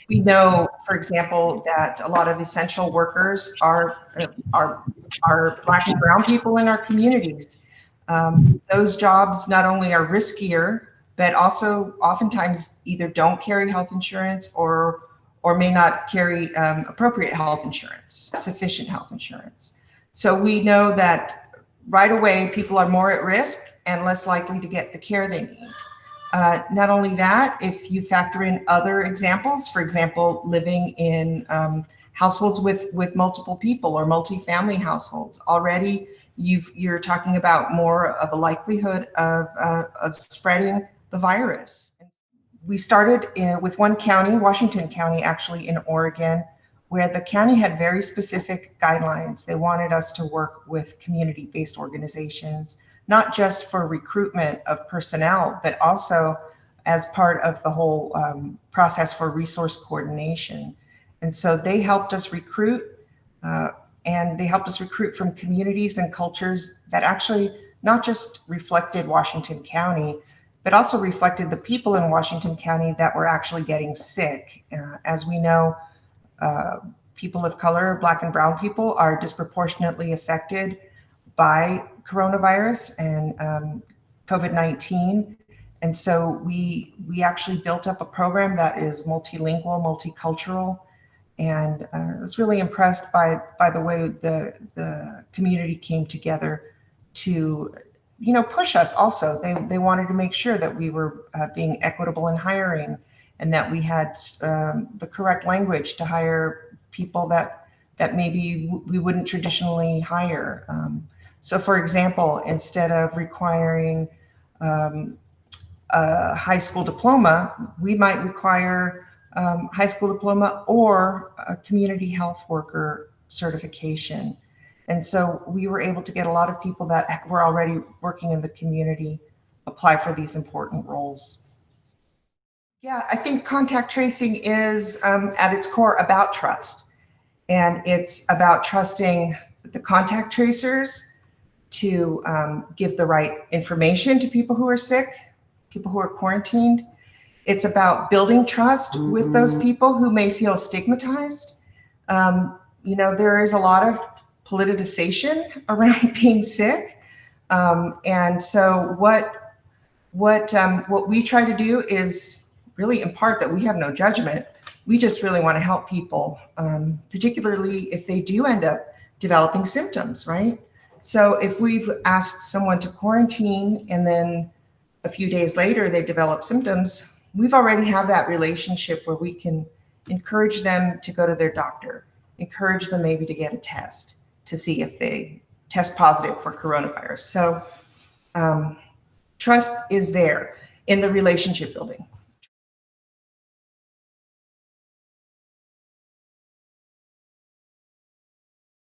We know, for example, that a lot of essential workers are Black and brown people in our communities. Those jobs not only are riskier, but also oftentimes either don't carry health insurance or may not carry appropriate health insurance, sufficient health insurance. So we know that right away, people are more at risk and less likely to get the care they need. Not only that, if you factor in other examples, for example, living in households with multiple people or multifamily households, already you're talking about more of a likelihood of spreading the virus. We started with one county, Washington County, actually in Oregon, where the county had very specific guidelines. They wanted us to work with community-based organizations, not just for recruitment of personnel, but also as part of the whole process for resource coordination. And so they helped us recruit, and they helped us recruit from communities and cultures that actually not just reflected Washington County, but also reflected the people in Washington County that were actually getting sick. As we know, people of color, Black and brown people, are disproportionately affected by coronavirus and COVID-19. And so we actually built up a program that is multilingual, multicultural, and I was really impressed by the way the community came together to push us also. They wanted to make sure that we were being equitable in hiring and that we had the correct language to hire people that maybe we wouldn't traditionally hire. So for example, instead of requiring a high school diploma, we might require high school diploma or a community health worker certification. And so we were able to get a lot of people that were already working in the community apply for these important roles. Yeah, I think contact tracing is at its core about trust. And it's about trusting the contact tracers to give the right information to people who are sick, people who are quarantined. It's about building trust with those people who may feel stigmatized. There is a lot of politicization around being sick. And so what we try to do is really impart that we have no judgment. We just really want to help people, particularly if they do end up developing symptoms, right? So if we've asked someone to quarantine and then a few days later they develop symptoms, we've already have that relationship where we can encourage them to go to their doctor, encourage them maybe to get a test to see if they test positive for coronavirus. So trust is there in the relationship building.